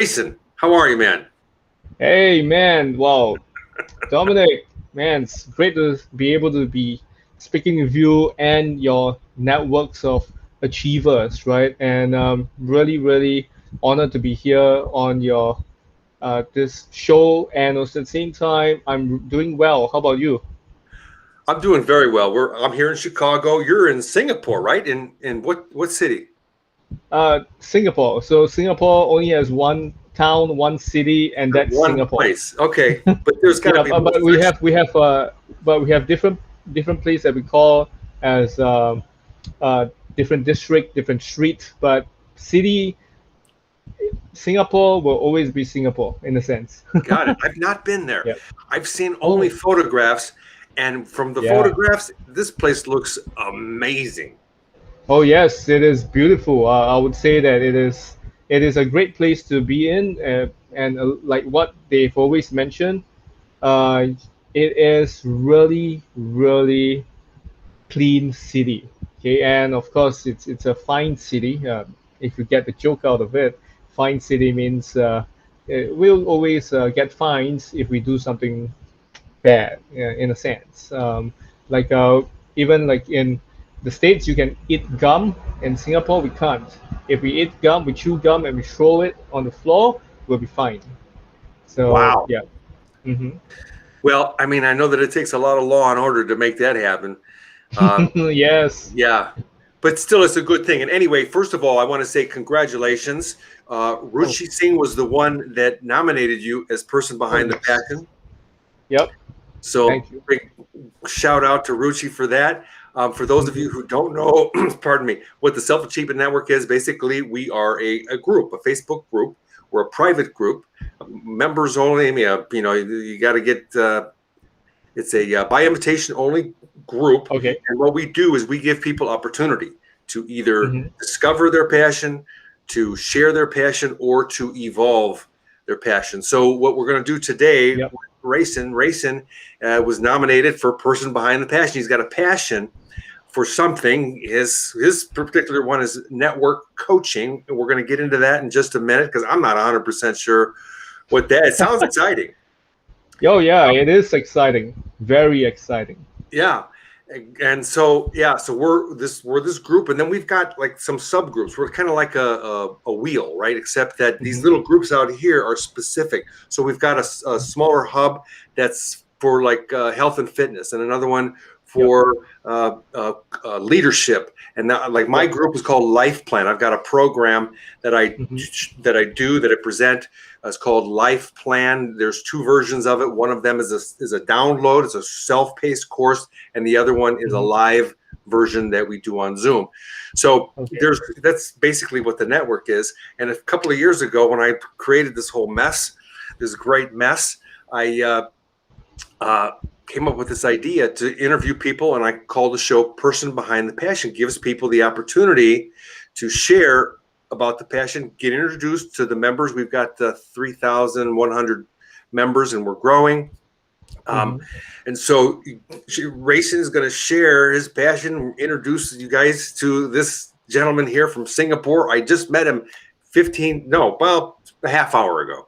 Rayson, how are you, man? Hey man, wow, Dominic, man, it's great to be able to be speaking with you and your networks of achievers, right? And really honored to be here on your this show. And also at the same time, I'm doing well. How about you? I'm doing very well. I'm here in Chicago. You're in Singapore, right? In what city? Singapore. So Singapore only has one town, one city, and that's One Singapore. place. Okay, but there's got to Yeah, be more but we have different place that we call as uh, different district, different street, but city Singapore will always be Singapore in a sense. got it. I've not been there. Yeah. I've seen only Oh, photographs, and from the yeah. photographs, this place looks amazing. Oh yes, it is beautiful. I would say that it is a great place to be in, and like what they've always mentioned, uh, it is really clean city. Okay, and of course it's a fine city. If you get the joke out of it, fine city means we'll always get fines if we do something bad, in a sense. Like even like in the states, you can eat gum. In Singapore, we can't. If we eat gum, we chew gum and we throw it on the floor, we'll be fine. So Wow. yeah. Hmm. Well, I mean, I know that it takes a lot of law and order to make that happen. Uh, Yes. Yeah, but still, it's a good thing. And anyway, first of all, I want to say congratulations. Oh, Ruchi Singh was the one that nominated you as person oh behind the yes. passion. Yep. So Thank you. big shout out to Ruchi for that. For those of Hmm. you who don't know, pardon me, what the Self Achievement Network is, basically we are a group, a Facebook group. We're a private group, members only. I mean, you got to get. It's a by invitation only group, Okay. and what we do is we give people opportunity to either Hmm. discover their passion, to share their passion, or to evolve their passion. So what we're going to do today, Yep. Rayson was nominated for person behind the passion. He's got a passion for something. His particular one is network coaching, and we're going to get into that in just a minute because I'm not 100% sure what that. It sounds exciting. Oh yeah, it is exciting. Very exciting. Yeah. And so yeah, so we're this group, and then we've got like some subgroups. We're kind of like a wheel, right? Except that these Hmm. little groups out here are specific. So we've got a smaller hub that's for like health and fitness, and another one Yep. for leadership. And that, like my Yep. group is called Life Plan. I've got a program that I Hmm. that I present. It's called Life Plan. There's two versions of it. One of them is a download. It's a self-paced course, and the other one is a Hmm. live version that we do on Zoom. So Okay. that's basically what the network is. And a couple of years ago, when I created this whole mess, this great mess, I uh, came up with this idea to interview people, and I called the show "Person Behind the Passion." Gives people the opportunity to share about the passion, get introduced to the members. We've got 3,100 members, and we're growing. Um, Hmm. and so Rayson is going to share his passion, introduce you guys to this gentleman here from Singapore. I just met him a half hour ago.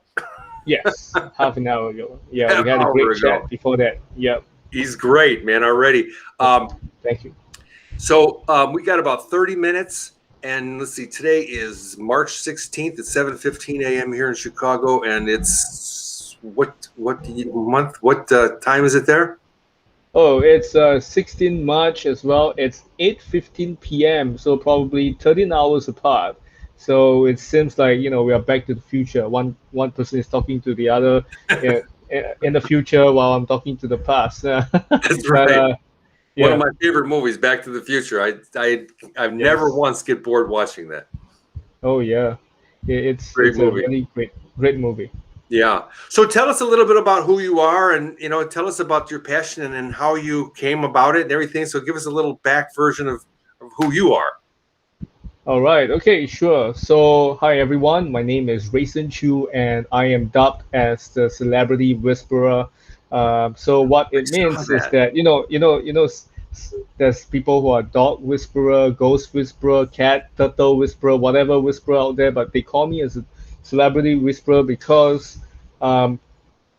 Yes, half an hour ago. Yeah, Half we had a hour great ago. chat before that. Yep. He's great, man, already. Um, Thank you. so we got about 30 minutes. And let's see, today is March 16th at 7:15 a.m. here in Chicago. And it's what time is it there? Oh, it's 16 March as well. It's 8:15 p.m. So probably 13 hours apart. So it seems like we are back to the future. One person is talking to the other in, in the future while I'm talking to the past. That's But right. One of yeah, my favorite movies, Back to the Future. I've never yes. once get bored watching that. Oh yeah, Great it's a movie. really great movie. Yeah. So tell us a little bit about who you are, and tell us about your passion and how you came about it and everything. So give us a little back version of who you are. All right. Okay. Sure. So, hi everyone. My name is Rayson Choo, and I am dubbed as the celebrity whisperer. So, what I it saw means is that. that there's people who are dog whisperer, ghost whisperer, cat, turtle whisperer, whatever whisperer out there, but they call me as celebrity whisperer because um,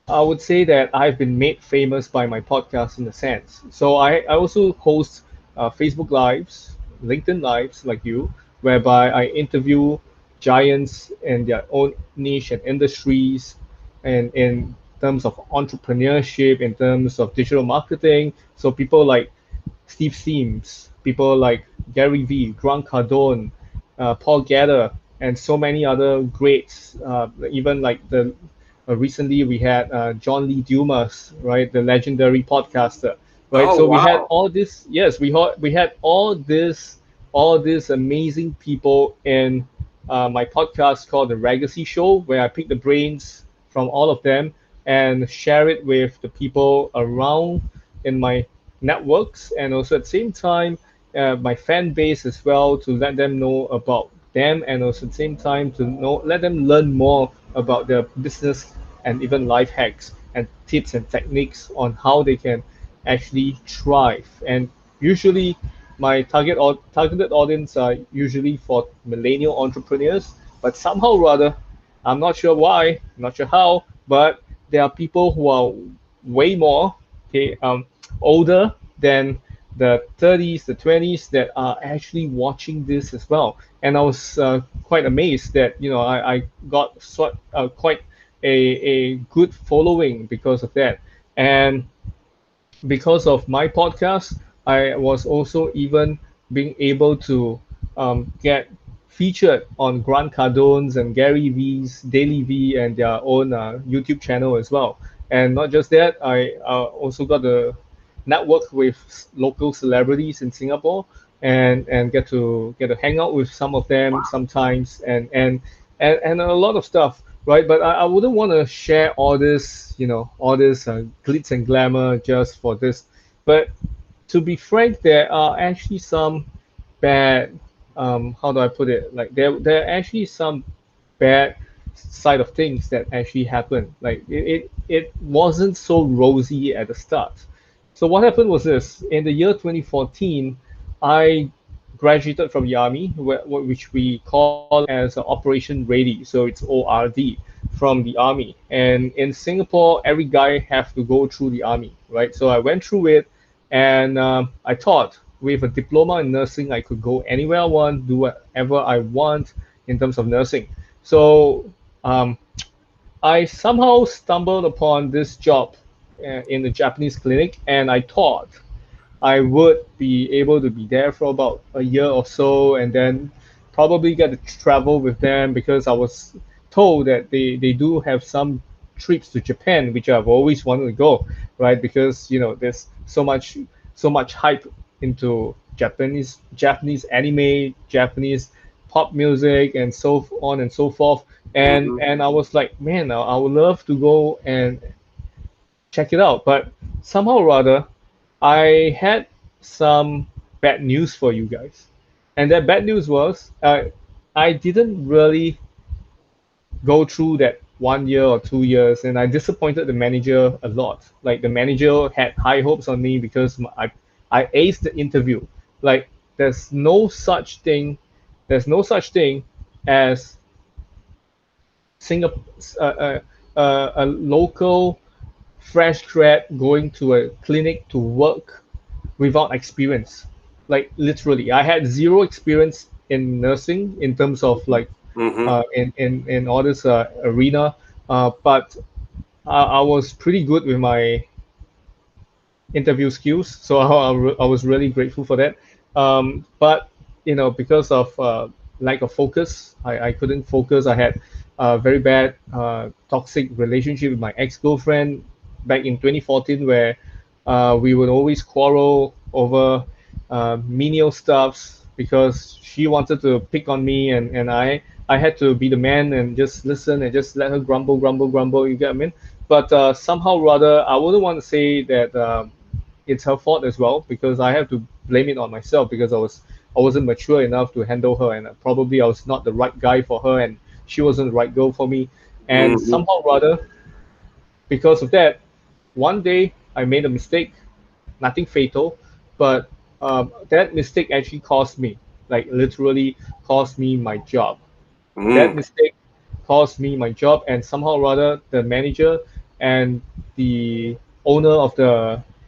I would say that I've been made famous by my podcast in a sense. So I also host Facebook Lives, LinkedIn Lives like you, whereby I interview giants in their own niche and industries, and in terms of entrepreneurship, in terms of digital marketing. So people like Steve Sims, people like Gary Vee, Grant Cardone, Paul Gatter, and so many other greats. Even like the recently we had John Lee Dumas, right, the legendary podcaster, right? Oh, So we had wow. all this. Yes, we had all these amazing people in my podcast called The Legacy Show, where I pick the brains from all of them and share it with the people around in my networks, and also at the same time my fan base as well, to let them know about them, and also at the same time to know let them learn more about their business and even life hacks and tips and techniques on how they can actually thrive. And usually my targeted audience are usually for millennial entrepreneurs, but somehow or other, I'm not sure why, not sure how, but there are people who are way more, okay, older than the 30s, the 20s, that are actually watching this as well. And I was quite amazed that I got quite a good following because of that. And because of my podcast, I was also even being able to get featured on Grant Cardone's and Gary V's Daily V and their own YouTube channel as well. And not just that, I also got the network with local celebrities in Singapore, and get to hang out with some of them sometimes, and a lot of stuff, right? But I wouldn't want to share all this glitz and glamour just for this. But to be frank, there are actually some bad, how do I put it? Like there are actually some bad side of things that actually happened. Like it wasn't so rosy at the start. So what happened was this: in the year 2014, I graduated from the army, which we call it as Operation Ready. So it's ORD from the army. And in Singapore, every guy have to go through the army, right? So I went through it, and I thought with a diploma in nursing, I could go anywhere I want, do whatever I want in terms of nursing. So um, I somehow stumbled upon this job in the Japanese clinic, and I thought I would be able to be there for about a year or so, and then probably get to travel with them, because I was told that they do have some trips to Japan, which I've always wanted to go, right? Because there's so much hype into Japanese anime, Japanese pop music, and so on and so forth. And Hmm. and I was like, man, I would love to go and check it out. But somehow or other, I had some bad news for you guys. And that bad news was I didn't really go through that 1 year or 2 years, and I disappointed the manager a lot. Like the manager had high hopes on me because I aced the interview. Like there's no such thing, there's no such thing as Singapore, a local fresh grad going to a clinic to work without experience. Like literally, I had zero experience in nursing in terms of like Hmm. in all this arena, but I was pretty good with my interview skills. So I was really grateful for that. But because of lack of focus, I couldn't focus. I had a very bad toxic relationship with my ex-girlfriend back in 2014, where we would always quarrel over menial stuffs, because she wanted to pick on me, and I had to be the man and just listen and just let her grumble, grumble, grumble. You get what I mean? But somehow or other, I wouldn't want to say that it's her fault as well, because I have to blame it on myself, because I wasn't mature enough to handle her, and probably I was not the right guy for her, and she wasn't the right girl for me. And Hmm. somehow or other, because of that, one day I made a mistake, nothing fatal, but that mistake actually cost me, like literally cost me my job. That Mm. mistake cost me my job, and somehow or other the manager and the owner of the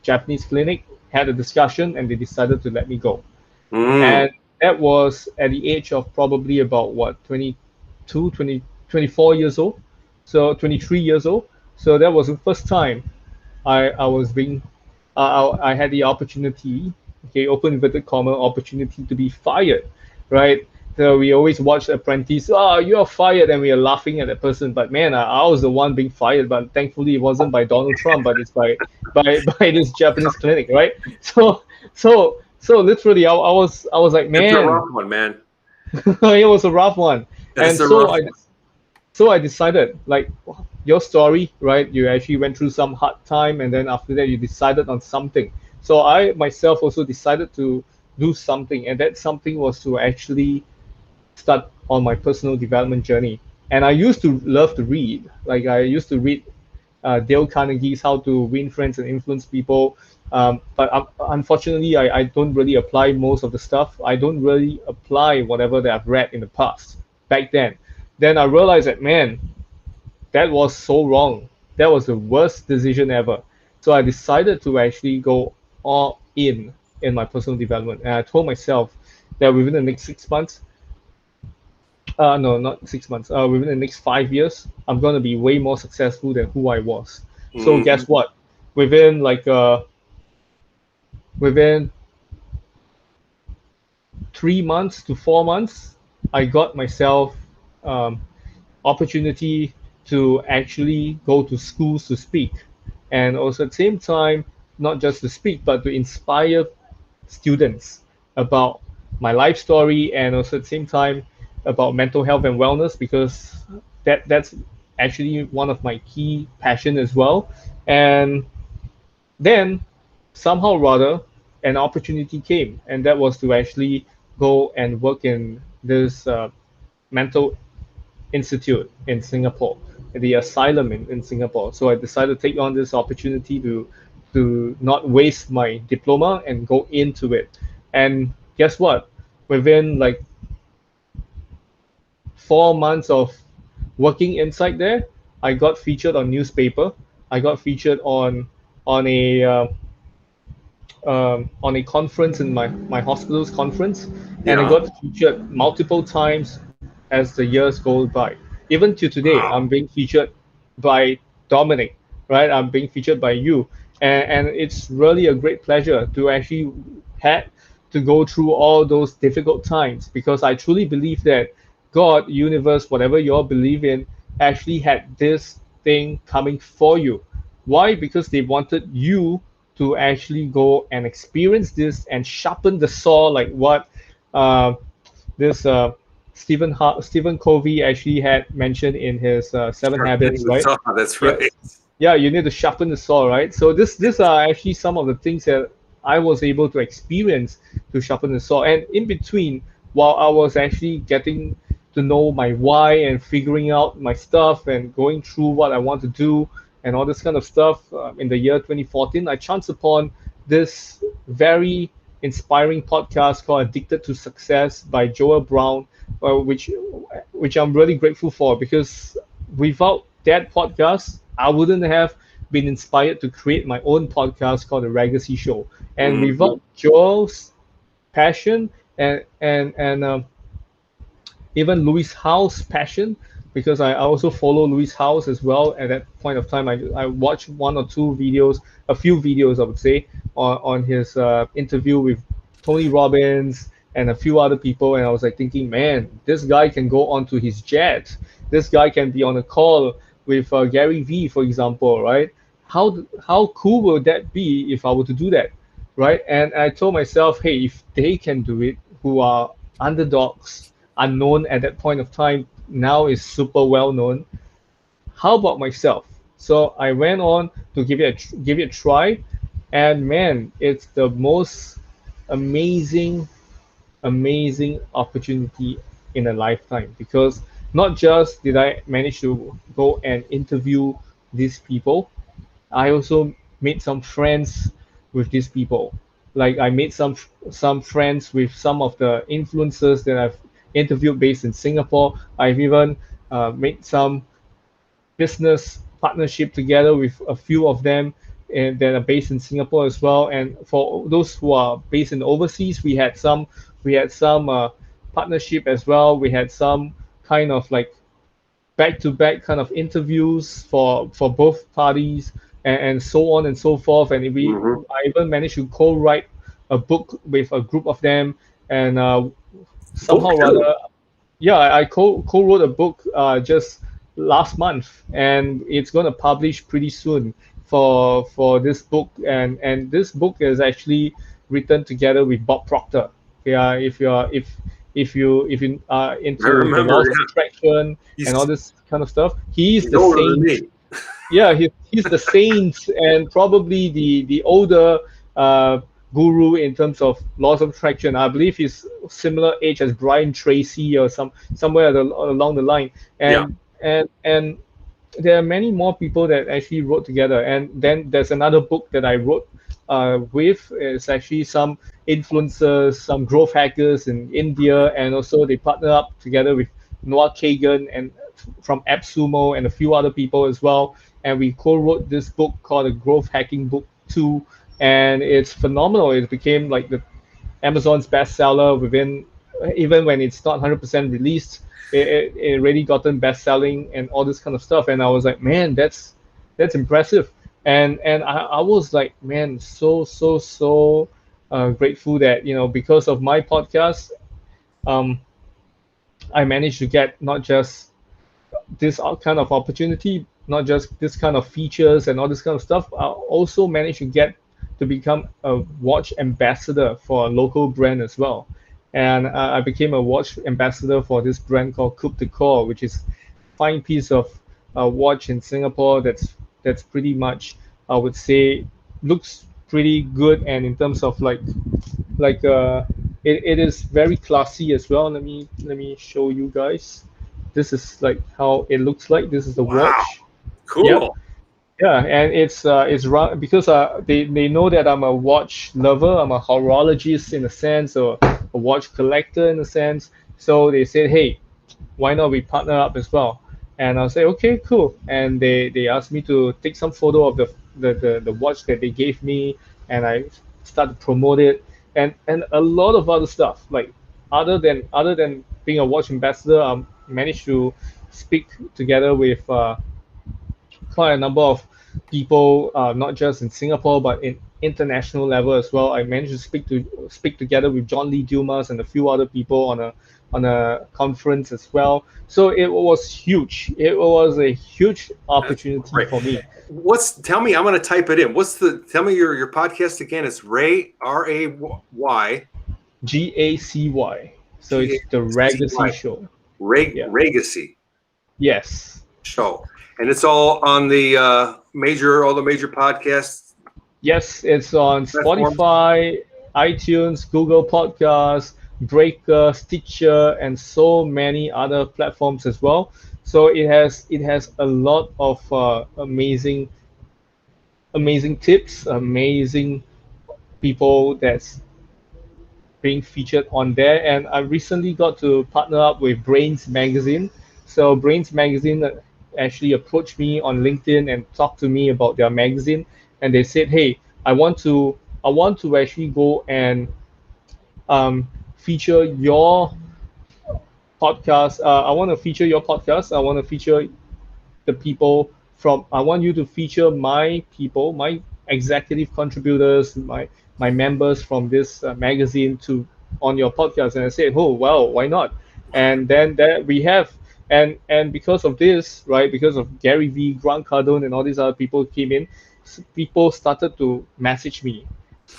Japanese clinic had a discussion and they decided to let me go. Mm. And that was at the age of probably about what, 22, 20, 24 years old, so 23 years old. So that was the first time I was being I had the opportunity, okay, open inverted comma, opportunity to be fired, right? So we always watch Apprentice. Oh, you're fired, and we are laughing at that person. But man, I was the one being fired. But thankfully, it wasn't by Donald Trump, but it's by this Japanese clinic, right? So literally, I was like, It's a man, rough one, man. it was a rough one. That's And a rough one. so I decided, like your story, right? You actually went through some hard time, and then after that, you decided on something. So I myself also decided to do something, and that something was to actually start on my personal development journey. And I used to love to read. Like I used to read Dale Carnegie's How to Win Friends and Influence People. But unfortunately, I don't really apply most of the stuff. I don't really apply whatever that I've read in the past back then. Then I realized that, man, that was so wrong. That was the worst decision ever. So I decided to actually go all in my personal development. And I told myself that within the next 6 months, no, not 6 months, within the next 5 years, I'm going to be way more successful than who I was. So Mm. guess what? Within within 3 months to 4 months, I got myself um, opportunity to actually go to schools to speak, and also at the same time, not just to speak, but to inspire students about my life story, and also at the same time about mental health and wellness, because that's actually one of my key passion as well. And then somehow or rather an opportunity came, and that was to actually go and work in this mental institute in Singapore, the asylum in Singapore. So I decided to take on this opportunity to not waste my diploma and go into it. And guess what? Within like 4 months of working inside there, I got featured on newspaper. I got featured on on a conference in my hospital's conference, and I Yeah. got featured multiple times as the years go by. Even to today, I'm Wow. being featured by Dominic, right? I'm being featured by you, and it's really a great pleasure to actually had to go through all those difficult times, because I truly believe that God, universe, whatever you all believe in, actually had this thing coming for you. Why? Because they wanted you to actually go and experience this and sharpen the saw, like what uh, this Stephen Covey actually had mentioned in his Seven Habits, right? That's right. Yes. Yeah, you need to sharpen the saw, right? So these are actually some of the things that I was able to experience to sharpen the saw. And in between, while I was actually getting to know my why and figuring out my stuff and going through what I want to do and all this kind of stuff, in the year 2014, I chanced upon this very inspiring podcast called Addicted to Success by Joel Brown, which I'm really grateful for, because without that podcast, I wouldn't have been inspired to create my own podcast called The Legacy Show. And Hmm. without Joel's passion and even Louis Howe's passion, because I also follow Louis House as well. At that point of time, I watched one or two videos, a few videos, I would say, on his interview with Tony Robbins and a few other people. And I was like thinking, man, this guy can go onto his jet. This guy can be on a call with Gary Vee, for example, right? How cool would that be if I were to do that, right? And I told myself, hey, if they can do it, who are underdogs, unknown at that point of time, now is super well known. How about myself? So I went on to give it a try, and man, it's the most amazing, amazing opportunity in a lifetime, because not just did I manage to go and interview these people, I also made some friends with these people. Like I made some friends with some of the influencers that I've interviewed based in Singapore. I've even made some business partnership together with a few of them and that are based in Singapore as well. And for those who are based in overseas, we had some partnership as well. We had some kind of like back-to-back kind of interviews for both parties and so on and so forth. And Hmm. I even managed to co-write a book with a group of them, and Book somehow or two. other, yeah, I co-wrote a book just last month, and it's going to publish pretty soon for this book. And this book is actually written together with Bob Proctor. Yeah, if you are I into the remember. laws of Yeah, attraction and all he's this kind of stuff, he's he's the older than saint. me. Yeah, he's the saint and probably the older uh, guru in terms of laws of attraction. I believe he's similar age as Brian Tracy or somewhere along the line. Yeah. And there are many more people that actually wrote together. And then there's another book that I wrote with. It's actually some influencers, some growth hackers in India, and also they partner up together with Noah Kagan and from AppSumo and a few other people as well. And we co-wrote this book called the Growth Hacking Book 2, and it's phenomenal. It became like the Amazon's bestseller within, even when it's not 100% released, it already gotten best selling and all this kind of stuff. And I was like, man, that's impressive. And I was like, man, so grateful that because of my podcast, um, I managed to get not just this kind of opportunity, not just this kind of features and all this kind of stuff. I also managed to get to become a watch ambassador for a local brand as well. And I became a watch ambassador for this brand called Coupe de Corps, which is fine piece of watch in Singapore that's pretty much, I would say, looks pretty good. And in terms of like it is very classy as well. Let me show you guys. This is like how it looks like. This is the Wow. watch. Yep. Cool. Yeah, and it's because they know that I'm a watch lover. I'm a horologist in a sense, or a watch collector in a sense. So they said, hey, why not we partner up as well? And I'll say, okay, cool. And they asked me to take some photo of the watch that they gave me, and I start to promote it, and a lot of other stuff. Like other than being a watch ambassador, I managed to speak together with quite a number of people, not just in Singapore but in international level as well. I managed to speak together with John Lee Dumas and a few other people on a conference as well. So it was huge. It was a huge That's opportunity great. for me. Tell me, I'm going to type it in. Tell me your podcast again. It's Ray, GACY. So it's the Racy, Ragacy Show. Yeah. Raygacy Yes. show. And it's all on the all the major podcast Yes, it's on platforms. Spotify, iTunes, Google Podcasts, Breaker, Stitcher, and so many other platforms as well. So it has a lot of amazing tips, amazing people that's being featured on there. And I recently got to partner up with Brains Magazine. So Brains Magazine actually approached me on LinkedIn and talked to me about their magazine, and they said, "Hey, I want to actually go and feature your podcast. I want to feature your podcast. I want to feature the people from I want you to feature my people, my executive contributors, my members from this magazine to on your podcast." And I said, oh well, why not? And then that we have, and because of this, right, because of Gary V, Grant Cardone, and all these other people came in, people started to message me.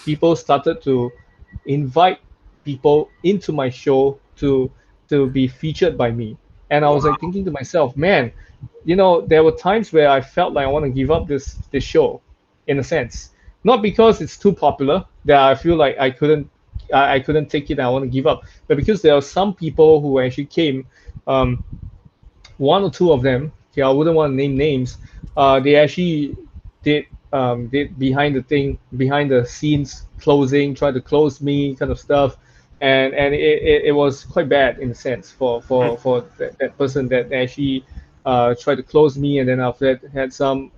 People started to invite people into my show to be featured by me. And I was like Wow. thinking to myself, man, there were times where I felt like I want to give up this show, in a sense, not because it's too popular that I feel like I couldn't take it. I want to give up, but because there are some people who actually came, um, one or two of them. Okay, I wouldn't want to name names. They actually did behind the scenes closing, try to close me, kind of stuff. and it was quite bad in a sense Hmm. for that person that actually tried to close me, and then after that had some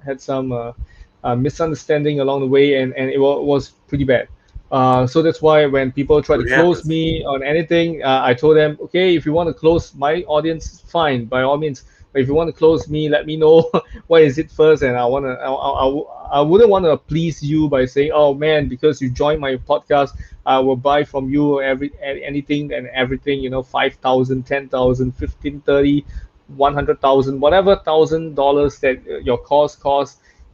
misunderstanding along the way, and was pretty bad. So that's why when people try to What close happens? me on anything, I told them, okay, if you want to close my audience, fine, by all means. But if you want to close me, let me know what is it first, and I wouldn't want to please you by saying, oh man, because you joined my podcast, I will buy from you anything and everything, 5,000, 10,000, 15, 30, 100,000, whatever $1,000 that your cost.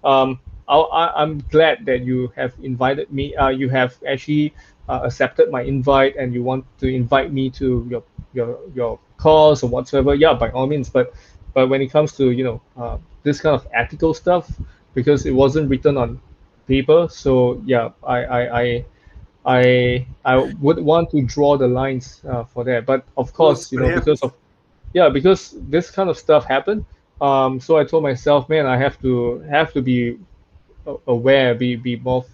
I'm glad that you have invited me. You have actually accepted my invite, and you want to invite me to your cause or whatsoever. Yeah, by all means. But when it comes to this kind of ethical stuff, because it wasn't written on paper, so yeah, I would want to draw the lines for that. But of Well, that's course, what because happens. of yeah, because this kind of stuff happened. So I told myself, man, I have to be aware, be more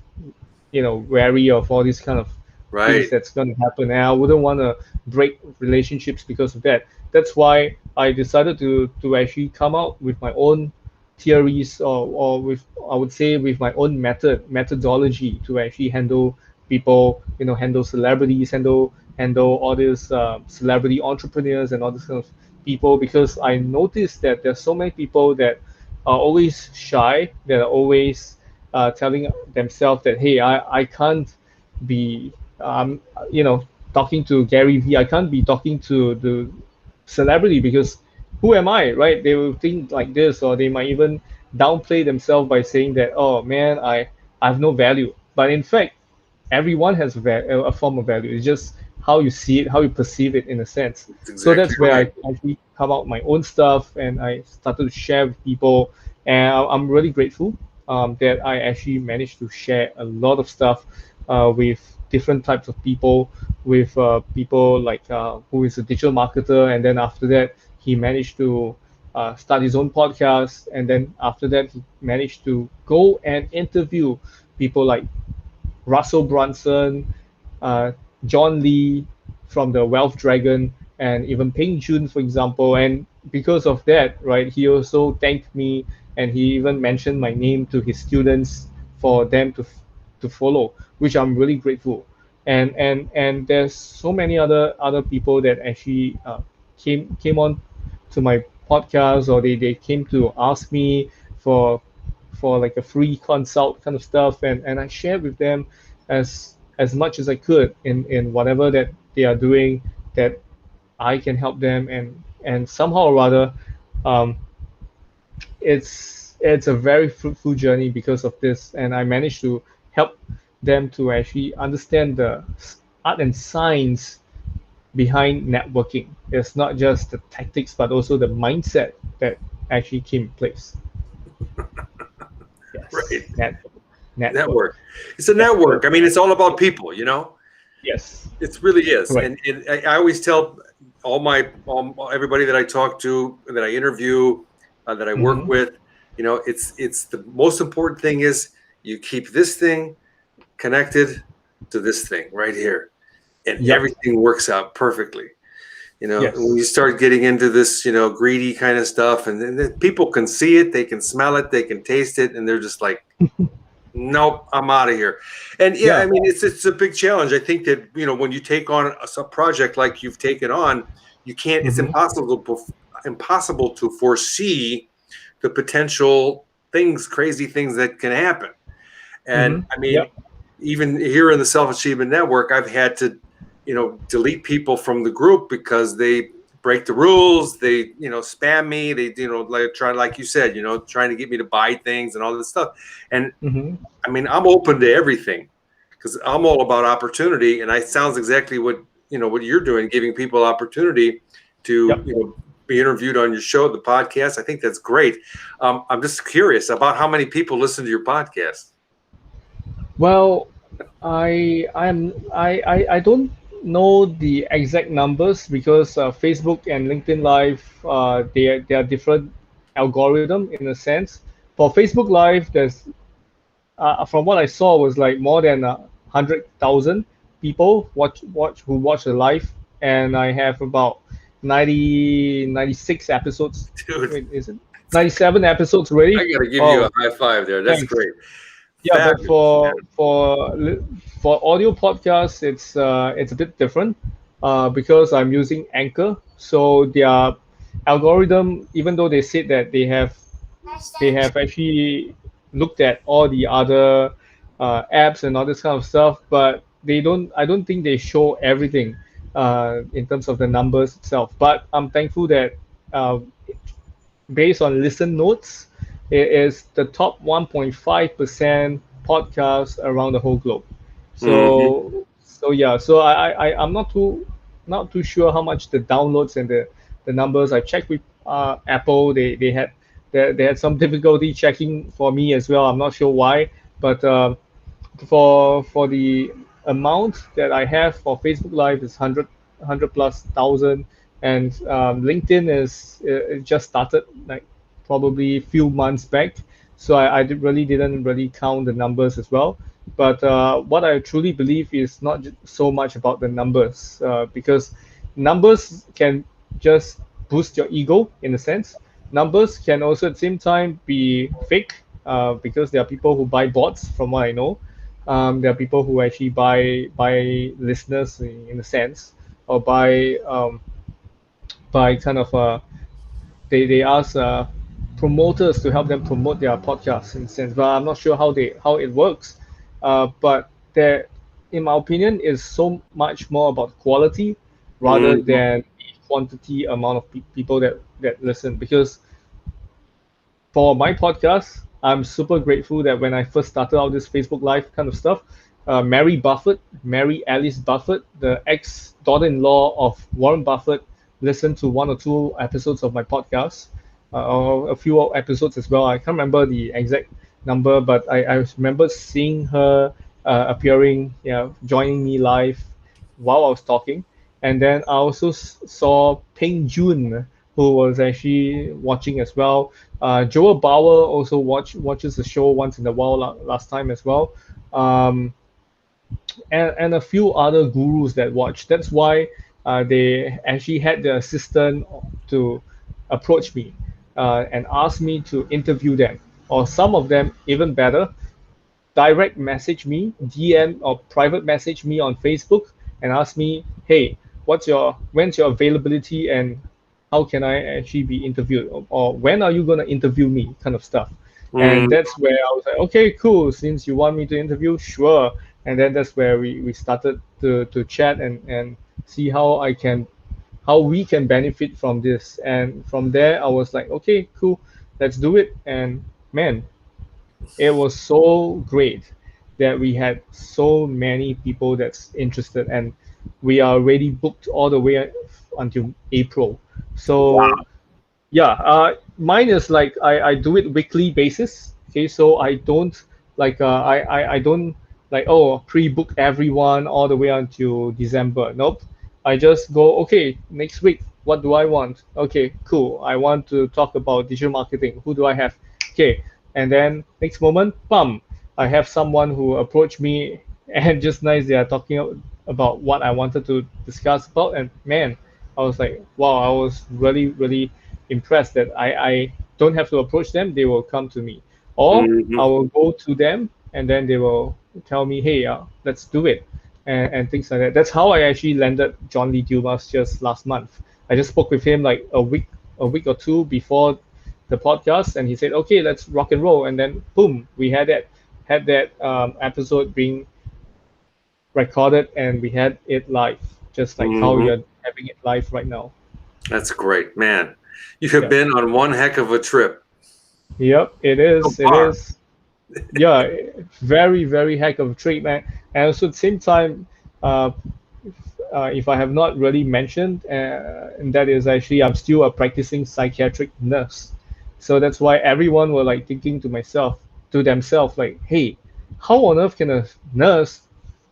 wary of all these kind of things Right. that's going to happen, and I wouldn't want to break relationships because of that. That's why I decided to actually come out with my own theories, or with, I would say, with my own methodology to actually handle people, handle celebrities, handle all these celebrity entrepreneurs and all this kind of people, because I noticed that there's so many people that are always shy, that are always telling themselves that, hey, I can't be you know talking to Gary Vee, I can't be talking to the celebrity, because who am I, right? They will think like this, or they might even downplay themselves by saying that, oh man, I have no value. But in fact, everyone has a form of value. It's just how you see it, how you perceive it, in a sense. That's So exactly that's where right. I actually come out my own stuff, and I started to share with people. And I'm really grateful that I actually managed to share a lot of stuff with different types of people, with people like who is a digital marketer, and then after that he managed to start his own podcast, and then after that he managed to go and interview people like Russell Brunson, uh, John Lee from the Wealth Dragon, and even Peng Joon, for example. And because of that, right, he also thanked me, and he even mentioned my name to his students for them to follow, which I'm really grateful. And there's so many other people that actually came on to my podcast, or they came to ask me for like a free consult kind of stuff, and I shared with them as much as I could in whatever that they are doing, that I can help them, and somehow or other, um, it's a very fruitful journey because of this, and I managed to help them to actually understand the art and science behind networking. It's not just the tactics, but also the mindset that actually came in place. Right. Yes, network, Network. It's a network. network. I mean, it's all about people, you know? Yes, It really is. correct. And I always tell everybody that I talk to, that I interview, that I work Mm-hmm. with, it's the most important thing is you keep this thing connected to this thing right here, and Yep. everything works out perfectly. When Yes. you start getting into this, greedy kind of stuff, and then people can see it, they can smell it, they can taste it, and they're just like, nope, I'm out of here. And yeah, I Yeah. mean, it's a big challenge. I think that when you take on a project like you've taken on, you can't. It's Mm-hmm. impossible to foresee the potential things, crazy things that can happen. And Mm-hmm. I mean, Yep. even here in the Self Achievement Network, I've had to, delete people from the group because they break the rules. They, spam me. They, like try, like you said, trying to get me to buy things and all this stuff. And Mm-hmm. I mean, I'm open to everything because I'm all about opportunity. And I sounds exactly what you're doing, giving people opportunity to, Yep. be interviewed on your show, the podcast. I think that's great. I'm just curious about how many people listen to your podcast. Well, I don't know the exact numbers, because Facebook and LinkedIn Live, they are different algorithm in a sense. For Facebook Live, there's from what I saw was like more than 100,000. people who watch the live, and I have about 96 episodes. Dude, Wait, is it 97 episodes already? I got to give you a Oh, high five there. That's thanks. great. Yeah, but Fabulous, man. for audio podcasts, it's a bit different because I'm using Anchor. So their algorithm, even though they said that they have actually looked at all the other apps and all this kind of stuff, but they don't. I don't think they show everything in terms of the numbers itself. But I'm thankful that uh, based on listen notes, it is the top 1.5% podcast around the whole globe. Hmm. So yeah, so I'm not too sure how much the downloads and the numbers. I checked with Apple. They had some difficulty checking for me as well. I'm not sure why, but for the amount that I have for Facebook Live is 100 plus thousand, and LinkedIn is it just started like probably a few months back, so really didn't really count the numbers as well. But what I truly believe is not so much about the numbers, because numbers can just boost your ego in a sense. Numbers can also at the same time be fake, because there are people who buy bots, from what I know. There are people who actually buy listeners in a sense, or buy kind of they ask promoters to help them promote their podcasts in a sense. But I'm not sure how it works. But there, in my opinion, is so much more about quality rather Hmm. than the quantity amount of people that listen. Because for my podcast, I'm super grateful that when I first started out this Facebook Live kind of stuff, Mary Alice Buffett, the ex daughter-in-law of Warren Buffett, listened to one or two episodes of my podcast, or a few episodes as well. I can't remember the exact number, but I remember seeing her appearing, joining me live while I was talking. And then I also saw Peng Jun, who was actually watching as well. Joel Bauer also watches the show once in a while last time as well. Um, and a few other gurus that watch. That's why they actually had the assistant to approach me and ask me to interview them. Or some of them, even better, direct message me, DM or private message me on Facebook and ask me, hey, when's your availability and how can I actually be interviewed, or when are you gonna interview me, kind of stuff. And Hmm. that's where I was like, okay, cool. Since you want me to interview, sure. And then that's where we started to chat and see how we can benefit from this. And from there, I was like, okay, cool, let's do it. And man, it was so great that we had so many people that's interested, and we are already booked all the way until April. So Wow. yeah, mine is like I do it weekly basis. Okay, so I don't I don't like, oh, pre-book everyone all the way until December. Nope. I just go, okay, next week, what do I want? Okay, cool. I want to talk about digital marketing. Who do I have? Okay, and then next moment, bam, I have someone who approached me, and just nice they are talking about what I wanted to discuss about, and man, I was like, wow, I was really, really impressed that I don't have to approach them, they will come to me. Or I Hmm. will go to them and then they will tell me, hey, let's do it. And things like that. That's how I actually landed John Lee Dumas just last month. I just spoke with him like a week or two before the podcast, and he said, okay, let's rock and roll. And then boom, we had that episode being recorded, and we had it live, just like how Hmm. you're having it live right now. That's great, man. You have Yeah. been on one heck of a trip Yep, it so is. It far. is. Yeah, very, very heck of a treat, man. And also at the same time, uh, if I have not really mentioned, and that is actually I'm still a practicing psychiatric nurse. So that's why everyone were like thinking to themselves, like, hey, how on earth can a nurse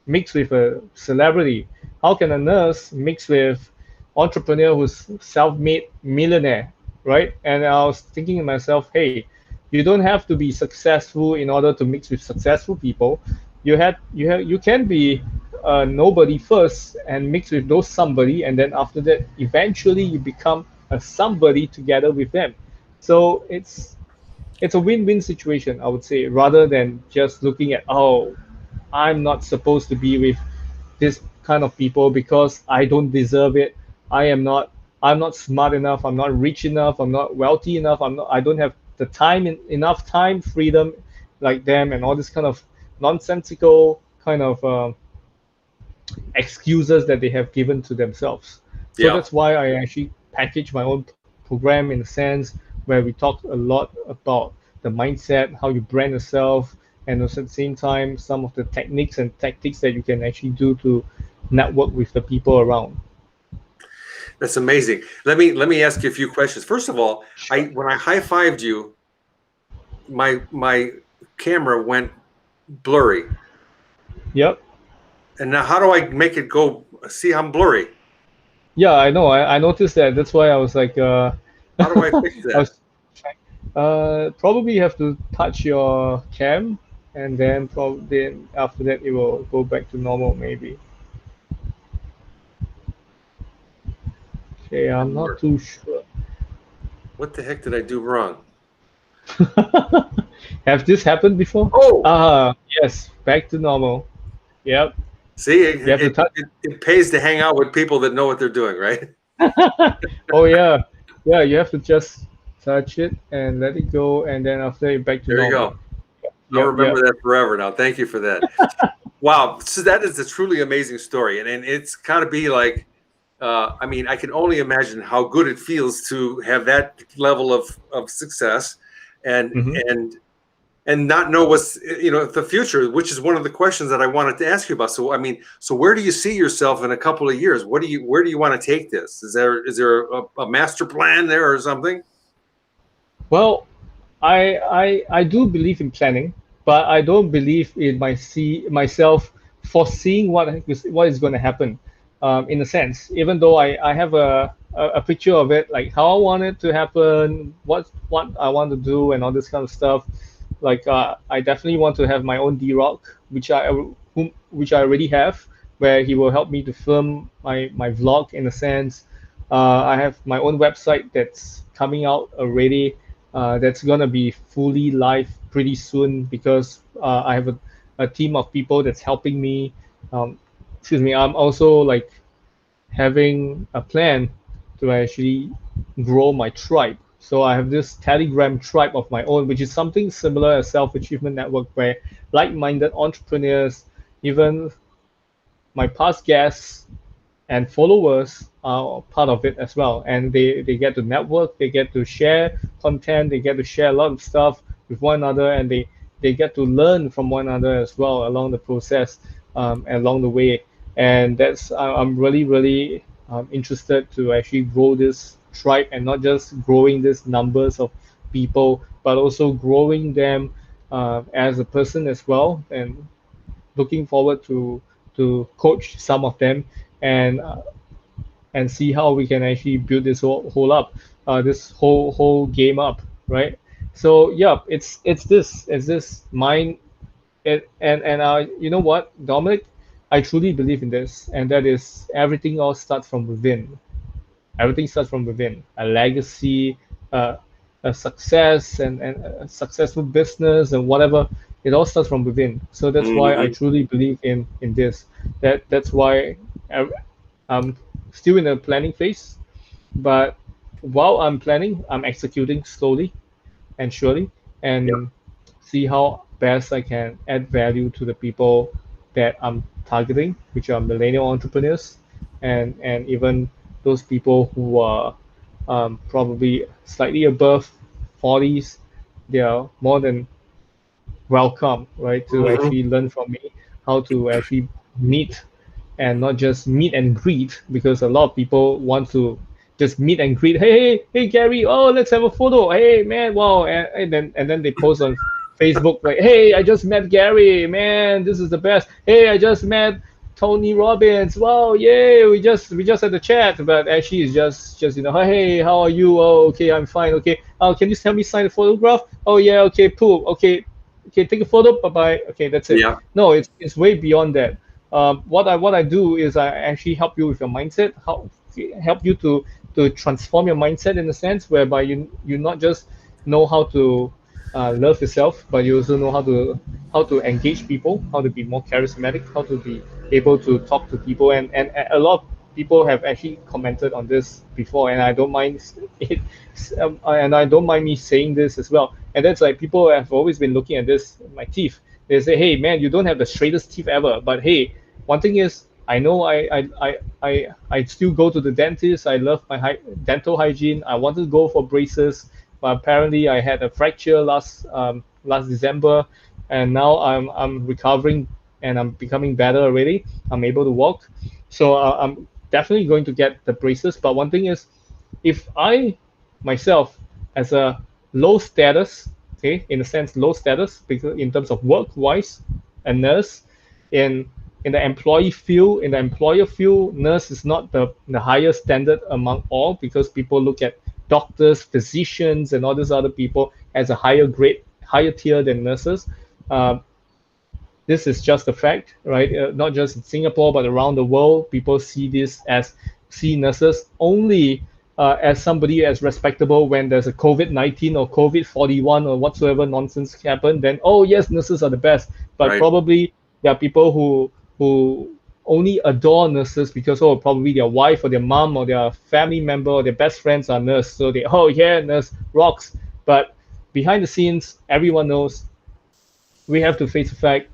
mix with a celebrity? How can a nurse mix with entrepreneur who's self-made millionaire, right? And I was thinking to myself, hey, you don't have to be successful in order to mix with successful people. You can be nobody first and mix with those somebody, and then after that, eventually you become a somebody together with them. So it's a win-win situation, I would say, rather than just looking at, oh, I'm not supposed to be with this kind of people because I don't deserve it. I am not I'm not smart enough, I'm not rich enough, I'm not wealthy enough, I don't have the enough time freedom like them, and all this kind of nonsensical kind of excuses that they have given to themselves. So Yeah. that's why I actually package my own program in a sense where we talk a lot about the mindset, how you brand yourself, and also at the same time some of the techniques and tactics that you can actually do to network with the people around. That's amazing. Let me ask you a few questions. First of all, I Sure. when I high-fived you, my camera went blurry. Yep. And now how do I make it go see I'm blurry? Yeah, I know. I noticed that. That's why I was like, How do I I fix that? was probably you have to touch your cam, and then probably after that it will go back to normal maybe. Okay, I'm Didn't not work. too sure. What the heck did I do wrong? Have this happened before? Oh, Yes, back to normal. Yep. see, You have to touch. it pays to hang out with people that know what they're doing, right? Oh yeah, yeah. You have to just touch it and let it go, and then after it back to There you normal. go. I'll Yep, remember yep. that forever now. Thank you for that. Wow, so that is a truly amazing story, and it's got to be like, I mean, I can only imagine how good it feels to have that level of success, and Hmm. and and not know what's the future, which is one of the questions that I wanted to ask you about. So, I mean, so where do you see yourself in a couple of years? Where do you want to take this? Is there a master plan there or something? Well, I do believe in planning, but I don't believe in myself foreseeing what is going to happen. In a sense, even though I have a picture of it, like how I want it to happen, what I want to do, and all this kind of stuff. Like I definitely want to have my own D-Rock, which I already have, where he will help me to film my vlog in a sense. I have my own website that's coming out already, that's gonna be fully live pretty soon because I have a team of people that's helping me. Excuse me. I'm also like having a plan to actually grow my tribe. So I have this Telegram tribe of my own, which is something similar as Self Achievement Network, where like-minded entrepreneurs, even my past guests and followers are part of it as well, and they get to network, they get to share content, they get to share a lot of stuff with one another, and they get to learn from one another as well along the process, along the way. And that's I'm really interested to actually grow this tribe, and not just growing this numbers of people, but also growing them as a person as well, and looking forward to coach some of them, and see how we can actually build this whole up, this whole game up, right? So yeah, it's this mind, and you know what, Dominic, I truly believe in this, and that is everything all starts from within. Everything starts from within. A legacy, uh, a success, and a successful business, and whatever. It all starts from within. So that's why I Hmm. truly believe in this. That's why I, I'm still in the planning phase. But while I'm planning, I'm executing slowly and surely, Yep. and see how best I can add value to the people that I'm targeting, which are millennial entrepreneurs, and even those people who are probably slightly above 40s. They are more than welcome, right, to Hmm. actually learn from me how to actually meet, and not just meet and greet, because a lot of people want to just meet and greet. Hey, Gary, oh, let's have a photo. Hey, man, wow, and then they post on Facebook like, hey, I just met Gary, man, this is the best. Hey, I just met Tony Robbins. Wow, yay! We just had a chat, but actually it's just hey, how are you? Oh, okay, I'm fine. Okay, can you help me sign a photograph? Oh yeah, okay, cool. Okay, take a photo. Bye bye. Okay, that's it. Yeah. No, it's way beyond that. what I do is I actually help you with your mindset, help you to transform your mindset in a sense whereby you not just know how to love yourself, but you also know how to engage people, how to be more charismatic, how to be able to talk to people, and a lot of people have actually commented on this before, and I don't mind it, and I don't mind me saying this as well. And that's like people have always been looking at this my teeth. They say, "Hey, man, you don't have the straightest teeth ever," but hey, one thing is, I know I still go to the dentist. I love my dental hygiene. I wanted to go for braces, but apparently I had a fracture last December, and now I'm recovering and I'm becoming better already. I'm able to walk, so I'm definitely going to get the braces. But one thing is, if I myself as a low status, okay, in a sense low status because in terms of work wise, a nurse in in the employee field, in the employer field, nurse is not the highest standard among all because people look at doctors, physicians, and all these other people as a higher grade, higher tier than nurses. Uh, this is just a fact, right? Not just in Singapore, but around the world, people see nurses only as somebody as respectable when there's a COVID-19 or COVID-41 or whatsoever nonsense happen. Then oh yes, nurses are the best. But Right. probably there are people who only adore nurses because oh probably their wife or their mom or their family member or their best friends are nurse. So they oh yeah nurse rocks. But behind the scenes, everyone knows we have to face the fact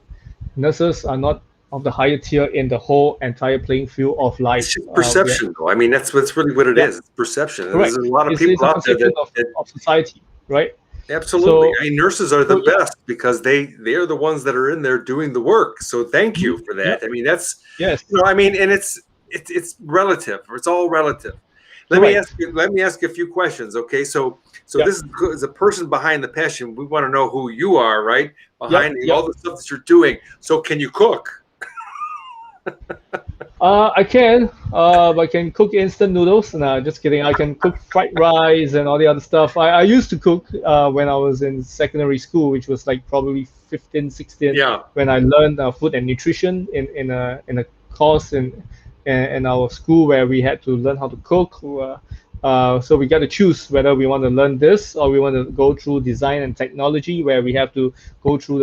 nurses are not of the higher tier in the whole entire playing field of It's life. just perception, though. I mean, that's really what it Yeah, is. It's perception. And there's correct. a lot of It's people a out there perception that of society, right? absolutely. So, I mean, nurses are the so yeah, best because they're the ones that are in there doing the work. So thank mhm, you for that. yep, I mean, that's yes, I mean, and it's relative. It's all relative. correct. Let me ask you a few questions. Okay, so Yep, this is a person behind the passion. We want to know who you are, right? yep, Behind all yep. the stuff that you're doing. So can you cook? I can cook instant noodles. Nah, just kidding. I can cook fried rice and all the other stuff. I used to cook when I was in secondary school, which was like probably 15, 16, Yeah. when I learned food and nutrition in a course in our school where we had to learn how to cook. So we got to choose whether we want to learn this or we want to go through design and technology, where we have to go through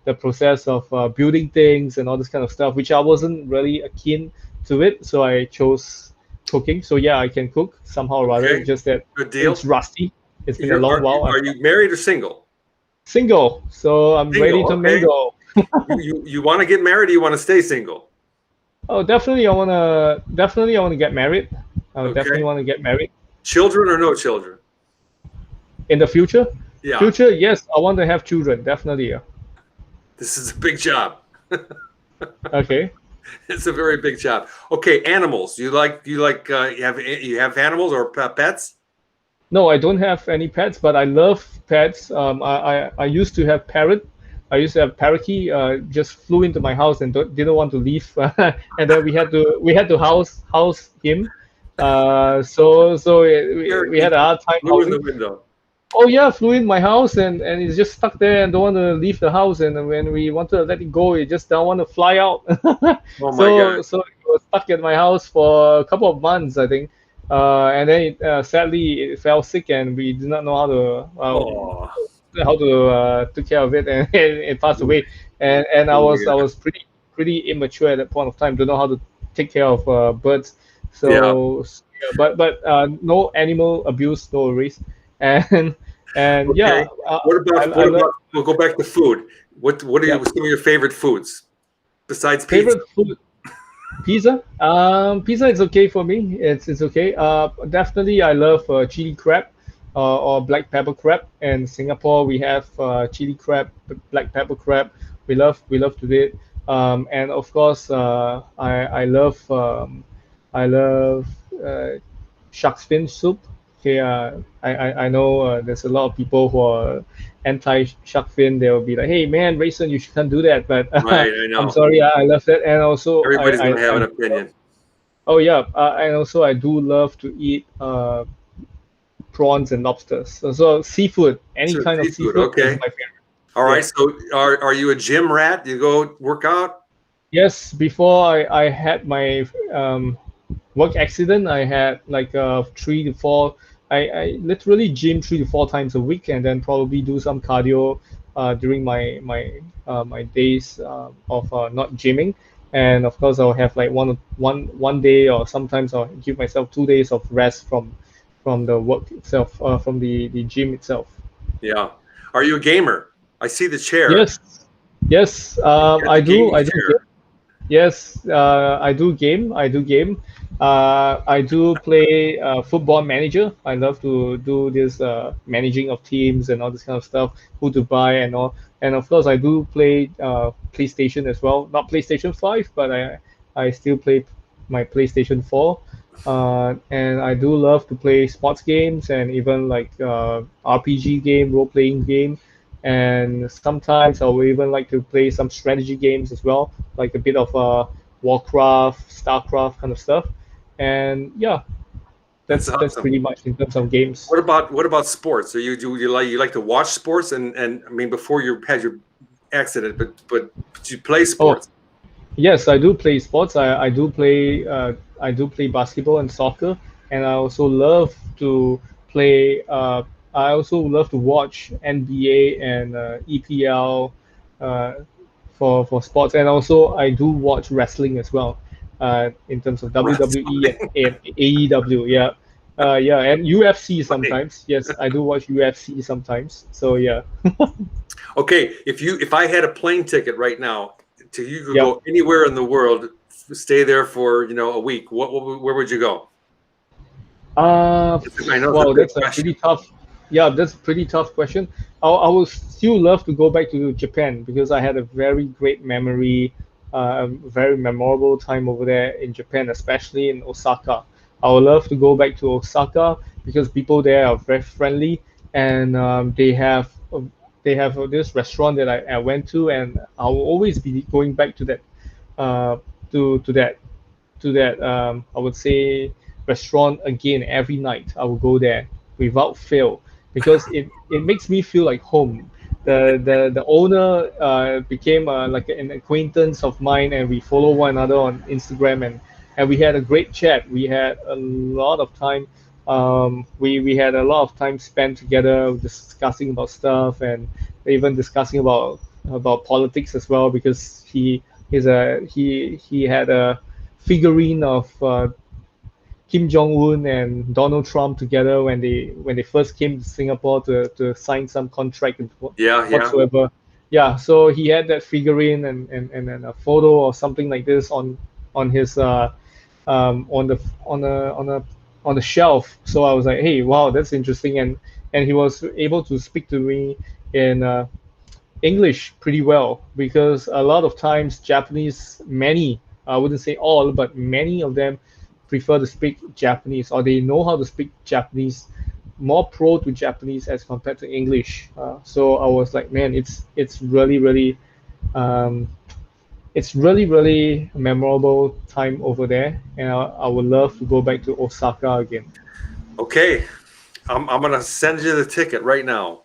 the process of building things and all this kind of stuff, which I wasn't really keen to it. So I chose cooking. So yeah, I can cook somehow or other. Okay. It's just that Good it's deal. rusty. It's been a long while. I'm Are you married or single? single, so I'm ready Single. to Okay. mingle. You want to get married or you want to stay single? Oh, definitely I wanna get married. I would definitely Okay. want to get married Children or no children? in the future. Yeah. Future, yes, I want to have children. Definitely. Yeah. This is a big job. Okay. It's a very big job. Okay, animals. You have animals or pets? No, I don't have any pets, but I love pets. I used to have parrot. I used to have parakeet. Just flew into my house and didn't want to leave, and then we had to house him. We Parakeet had a hard time flew in housing. the window. Oh yeah, flew in my house and it's just stuck there and don't want to leave the house. And when we wanted to let it go, it just don't want to fly out. Oh my God. So it was stuck at my house for a couple of months, I think. And then sadly it fell sick and we did not know Oh, how to take care of it, and it passed away. And I oh my was I God. was pretty immature at that point of time. Don't know how to take care of birds. Yeah. Yeah, but no animal abuse, no worries. And and yeah, Okay. What I love about we'll go back to food. What are yeah. some of your favorite foods besides pizza? Favorite food, pizza. Pizza is okay for me. It's okay. Definitely I love chili crab, or black pepper crab. In Singapore we have chili crab, black pepper crab. We love to do it. And of course I love uh, shark's fin soup. Okay, I know there's a lot of people who are anti shark fin. They will be like, "Hey man, Rayson, you can't do that." But Right, I I'm know. sorry, I love that. And also, Everybody's going to have I an do love, opinion. oh yeah, and also I do love to eat prawns and lobsters. So seafood, any So kind of seafood, seafood is okay. my favorite. All right. Yeah. So are you a gym rat? Do you go work out? Yes, before I had my work accident, I had like 3 to 4. I literally gym 3 to 4 times a week, and then probably do some cardio during my days of not gymming. And of course, I'll have like one day, or sometimes I'll give myself 2 days of rest from the work itself, from the gym itself. Yeah. Are you a gamer? I see the chair. Yes, yes, You got the gaming I do. chair. Yes, I do game. I do game. I do play Football Manager. I love to do this managing of teams and all this kind of stuff, who to buy and all. And of course, I do play PlayStation as well. Not PlayStation 5, but I still play my PlayStation 4. And I do love to play sports games and even like RPG game, role playing game. And sometimes I will even like to play some strategy games as well, like a bit of Warcraft, Starcraft kind of stuff. And yeah, That's that's awesome. pretty much in terms of games. What about sports? Are you like to watch sports? And I mean, before you had your accident, but you play Oh, sports. yes, I do play sports. I do play basketball and soccer, and I also love to play. I also love to watch NBA and EPL uh, for sports, and also I do watch wrestling as well. In terms of WWE and AEW, yeah, yeah, and UFC Wrestling. sometimes. Yes, I do watch UFC sometimes. So yeah, Okay, if I had a plane ticket right now, to you could yeah. go anywhere in the world, stay there for a week. Where would you go? Uh, I know it's a wow, big that's a question. pretty tough. Yeah, that's a pretty tough question. I would still love to go back to Japan because I had a very great memory, a very memorable time over there in Japan, especially in Osaka. I would love to go back to Osaka because people there are very friendly, and they have this restaurant that I went to, and I will always be going back to that uh, to that I would say restaurant again every night. I will go there without fail because it makes me feel like home. The owner became like an acquaintance of mine, and we follow one another on Instagram, and we had a great chat. We had a lot of time. We had a lot of time spent together discussing about stuff, and even discussing about politics as well, because he had a figurine of Kim Jong Un and Donald Trump together when they first came to Singapore to sign some contract and Yeah, yeah. whatsoever. Yeah, so he had that figurine and a photo or something like this on his on the on the shelf. So I was like, hey, wow, that's interesting, and he was able to speak to me in English pretty well, because a lot of times Japanese, many, I wouldn't say all, but many of them prefer to speak Japanese, or they know how to speak Japanese, more pro to Japanese as compared to English. So I was like, man, um, it's really a memorable time over there, and I would love to go back to Osaka again. Okay, I'm gonna send you the ticket right now.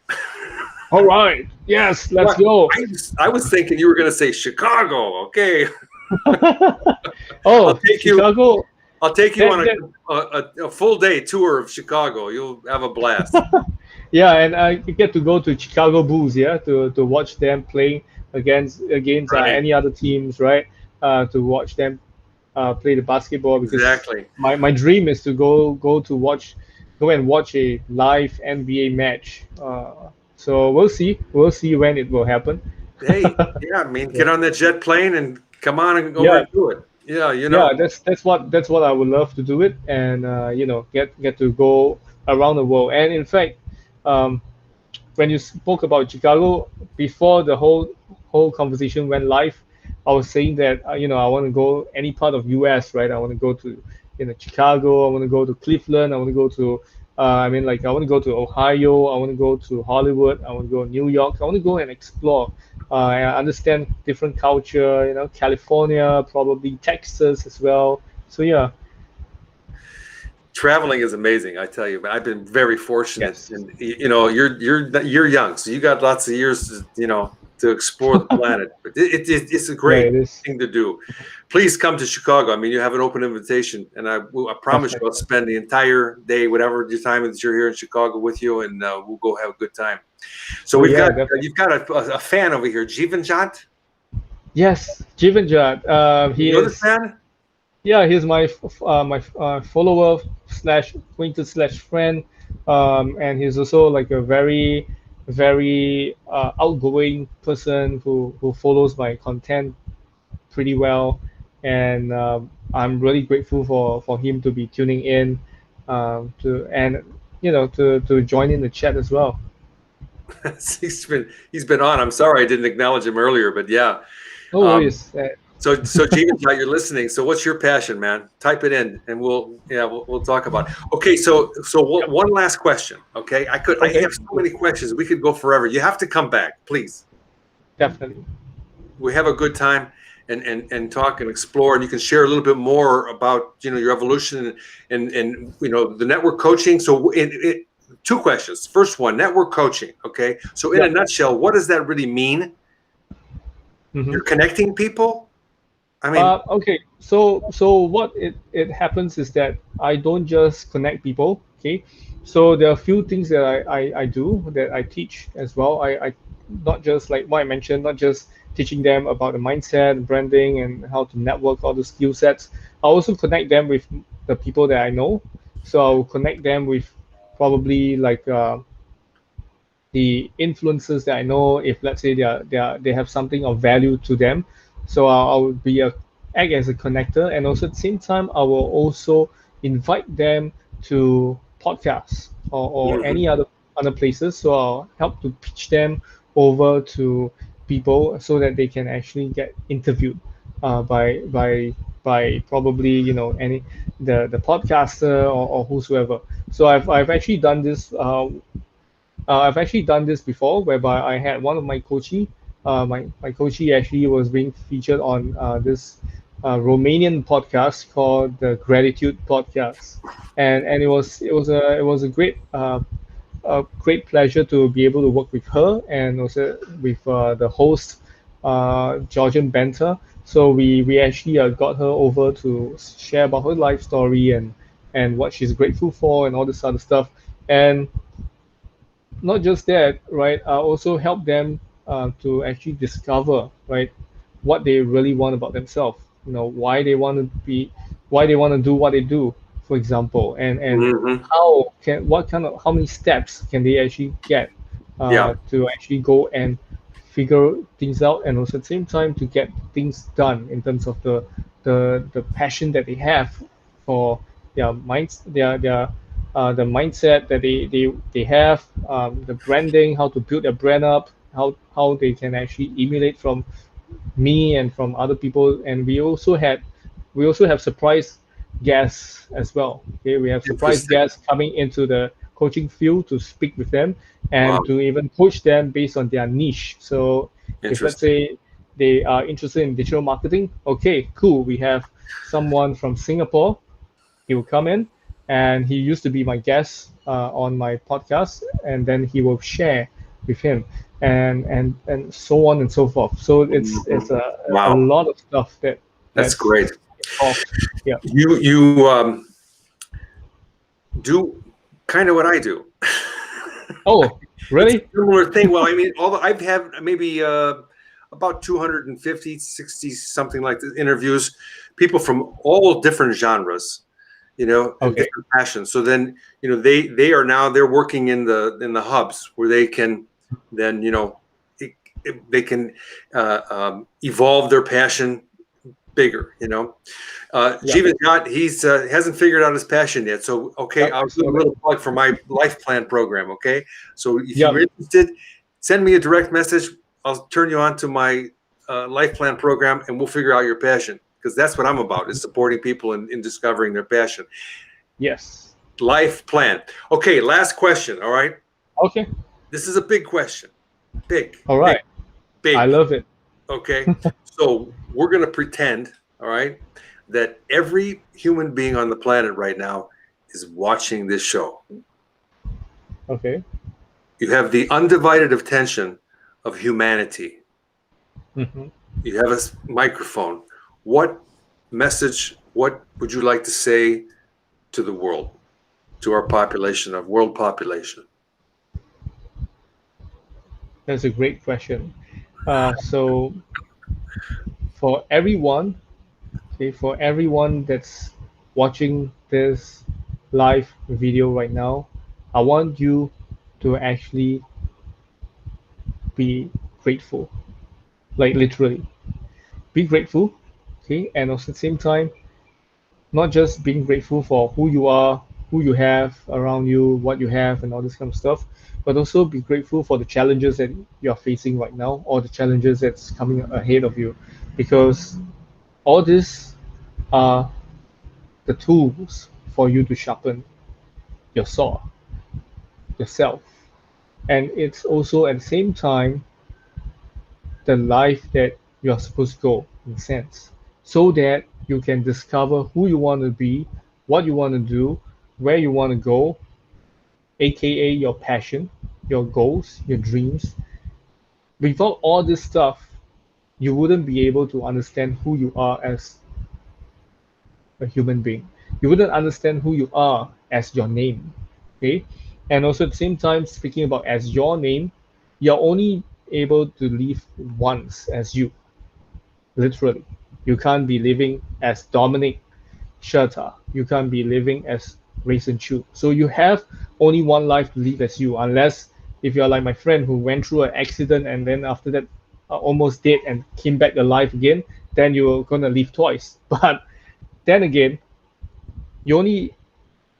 All right, yes, let's What? go. I was thinking you were gonna say Chicago. Okay, I'll Oh, take you. Chicago. I'll take you That, on that a full day tour of Chicago. You'll have a blast. Yeah, and I get to go to Chicago Bulls, yeah, to watch them playing against Right. any other teams, right? To watch them play the basketball, because Exactly. my dream is to go and watch a live NBA match. So we'll see when it will happen. Hey, yeah. I mean, Yeah. get on that jet plane and come on and over Yeah, and do it. Yeah, yeah, that's what I would love to do it, and get to go around the world. And in fact, um, when you spoke about Chicago before the whole conversation went live, I was saying that I want to go any part of US, right? I want to go to Chicago. I want to go to Cleveland. I want to go to I mean, like, I want to go to Ohio. I want to go to Hollywood. I want to go to New York. I want to go and explore. I understand different culture. California, probably Texas as well. So yeah, traveling is amazing. I tell you, I've been very fortunate, yes, and you're young, so you got lots of years. To. to explore the planet. But it's a Yeah, great it is. thing to do. Please come to Chicago. I mean, you have an open invitation, and I promise you, I'll Definitely. spend the entire day, whatever the time that you're here in Chicago, with you, and we'll go have a good time. So Oh we've yeah, got definitely. you've got a fan over here, Jivanjant. Yes, Jivanjat. You He know this is. man? Yeah, he's my follower slash acquaintance slash friend, and he's also like a very outgoing person who follows my content pretty well, and I'm really grateful for him to be tuning in, to and to join in the chat as well. He's been on. I'm sorry I didn't acknowledge him earlier, but yeah. No Um, worries. so Jivanjant, you're listening. So what's your passion, man? Type it in, and we'll talk about it. Okay, so Yep. one last question. Okay, I Okay. have so many questions. We could go forever. You have to come back, please. Definitely. We have a good time and talk and explore, and you can share a little bit more about your evolution and the network coaching. So two questions. First one, network coaching. Okay, so in a Yep. nutshell, what does that really mean? Mm-hmm. You're connecting people. I mean, Okay, so what it happens is that I don't just connect people. Okay, so there are a few things that I do that I teach as well. I not just like what I mentioned, not just teaching them about the mindset, branding, and how to network all the skill sets. I also connect them with the people that I know. So I'll connect them with probably like the influencers that I know, if let's say they have something of value to them. So I will be a act as a connector, and also at the same time I will also invite them to podcasts or mhm, any other places. So I'll help to pitch them over to people so that they can actually get interviewed by probably any the podcaster or whosoever. So I've actually done this I've actually done this before, whereby I had one of my coachee. My coachee actually was being featured on this Romanian podcast called the Gratitude Podcast, and it was a great pleasure to be able to work with her and also with the host, Georgian Benter. So we actually got her over to share about her life story and what she's grateful for and all this other stuff. And not just that, right? Also help them to actually discover, right, what they really want about themselves. Why they want to why they want to do what they do, for example, and mhm. how many steps can they actually get Yeah, to actually go and figure things out, and also at the same time to get things done in terms of the passion that they have for their minds, the mindset that they have, the branding, how to build their brand up, how they can actually emulate from me and from other people. And we also have surprise guests as well. Okay, we have surprise interesting. guests coming into the coaching field to speak with them Wow, and to even coach them based on their niche. So if let's interesting. say they are interested in digital marketing, okay, cool. We have someone from Singapore. He will come in, and he used to be my guest on my podcast, and then he will share with him, and so on and so forth. So it's Mhm. a Wow, lot of stuff that's that's great. involved. Yeah. You do kind of what I do. Oh, It's a really? similar thing. Well, I mean, although I've had maybe about 250, 60, something like this, interviews, people from all different genres, and Okay. different passions. So then, they're working in the hubs where they can then, they can evolve their passion bigger. Yeah. Jeevan Jot, he's hasn't figured out his passion yet. So okay, Yep. I'll do a Okay. little plug for my life plan program. Okay, so if Yep. you're interested, send me a direct message. I'll turn you on to my life plan program, and we'll figure out your passion, because that's what I'm about, is supporting people in discovering their passion. Yes. Life plan. Okay, last question. All right, Okay. this is a big question. Big, All big, right. I big. love it. Okay, so we're gonna pretend, all right, that every human being on the planet right now is watching this show. Okay. You have the undivided attention of humanity. Hmm. You have a microphone. What message, what would you like to say to the world, to our population, of world population? That's a great question. So for everyone, okay, for everyone that's watching this live video right now, I want you to actually be grateful, like literally. Be grateful, okay, and also at the same time, not just being grateful for who you are, who you have around you, what you have, and all this kind of stuff, but also be grateful for the challenges that you're facing right now or the challenges that's coming ahead of you, because all these are the tools for you to sharpen your saw, yourself. And it's also at the same time the life that you're supposed to go, in a sense, so that you can discover who you want to be, what you want to do, where you want to go, aka your passion, your goals, your dreams. Without all this stuff, you wouldn't be able to understand who you are as a human being. You wouldn't understand who you are as your name. Okay? And also at the same time, speaking about as your name, you're only able to live once as you, literally. You can't be living as Dominic Sherta. You can't be living as Rayson Choo. So you have only one life to live as you, unless if you're like my friend who went through an accident and then after that almost dead and came back alive again, then you're gonna live twice. But then again, you're only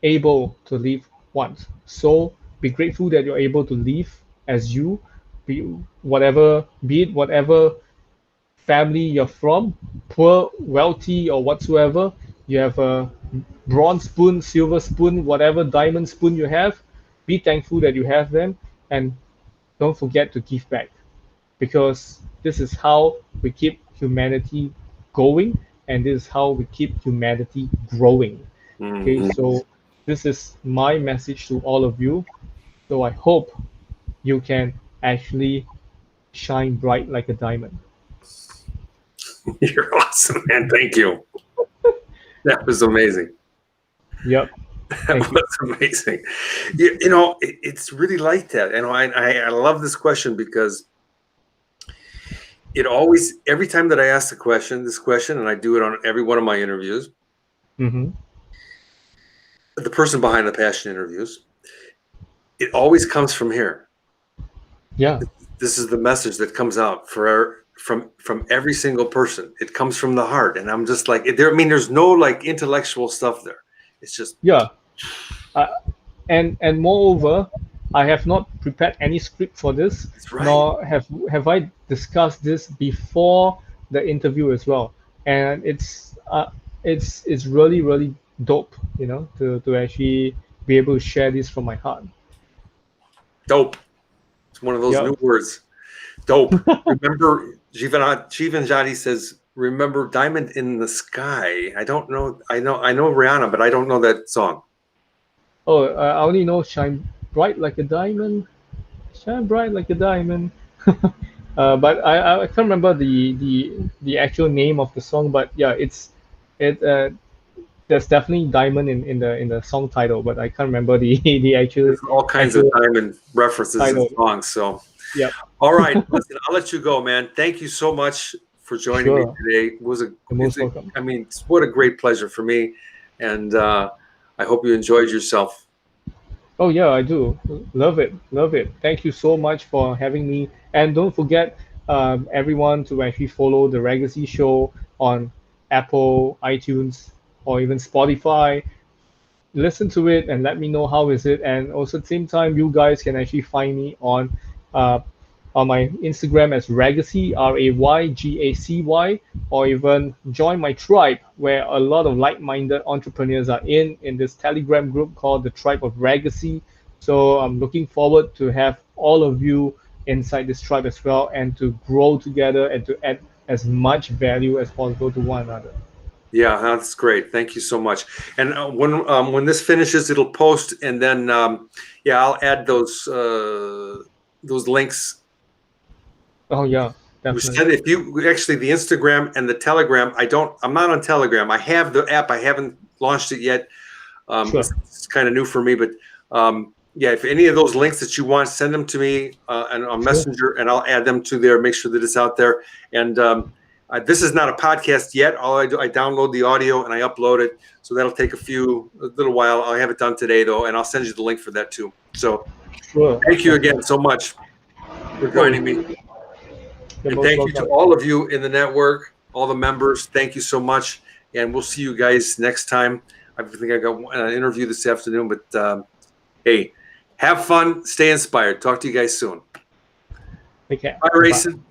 able to live once. So be grateful that you're able to live as you, be it whatever family you're from, poor, wealthy, or whatsoever. You have a bronze spoon, silver spoon, whatever diamond spoon you have. Be thankful that you have them, and don't forget to give back, because this is how we keep humanity going, and this is how we keep humanity growing. Okay, Mhm. so this is my message to all of you. So I hope you can actually shine bright like a diamond. You're awesome, man. Thank you. That was amazing. Yep. That Thank you. was amazing. It's really like that. I love this question because it always, every time that I ask this question, and I do it on every one of my interviews, Mm-hmm. the person behind the passion interviews, it always comes from here. Yeah. This is the message that comes out from every single person. It comes from the heart, and I'm just like there. I mean, there's no like intellectual stuff there. It's just Yeah. Uh, and moreover, I have not prepared any script for this, it's right. nor have I discussed this before the interview as well. And it's really really dope, to actually be able to share this from my heart. Dope. It's one of those Yep. new words. Dope. Remember, Jivanjati says, "Remember, diamond in the sky." I don't know. I know Rihanna, but I don't know that song. Oh, I only know shine bright like a diamond, shine bright like a diamond. But I can't remember the actual name of the song. But yeah, it there's definitely diamond in the song title, but I can't remember the the actual There's all kinds of actual diamond references in title. songs. So, Yep. all right, listen, I'll let you go, man. Thank you so much for joining me Sure. today. It was a, You're it's most a, welcome. I mean, what a great pleasure for me, and I hope you enjoyed yourself. Oh yeah, I do. Love it. Love it. Thank you so much for having me. And don't forget, everyone, to actually follow the Legacy Show on Apple, iTunes, or even Spotify. Listen to it and let me know how is it. And also at the same time, you guys can actually find me uh, on my Instagram as Ragacy, Raygacy, or even join my tribe where a lot of like-minded entrepreneurs are in this Telegram group called the Tribe of Ragacy. So I'm looking forward to have all of you inside this tribe as well, and to grow together and to add as much value as possible to one another. Yeah, that's great. Thank you so much. And when this finishes, it'll post, and then yeah, I'll add those links. Oh yeah, definitely. If you actually the Instagram and the Telegram, I'm not on Telegram. I have the app. I haven't launched it yet. Sure. It's kind of new for me, but yeah, if any of those links that you want, send them to me and on Sure. Messenger, and I'll add them to there. Make sure that it's out there. And this is not a podcast yet. All I do, I download the audio and I upload it. So that'll take a little while. I'll have it done today though, and I'll send you the link for that too. So Sure. thank you again Definitely. so much for Oh, joining me, you're and most thank you to welcome. all of you in the network, all the members. Thank you so much, and we'll see you guys next time. I think I got an interview this afternoon, but hey, have fun, stay inspired. Talk to you guys soon. Take care. Bye, Bye bye. Rayson.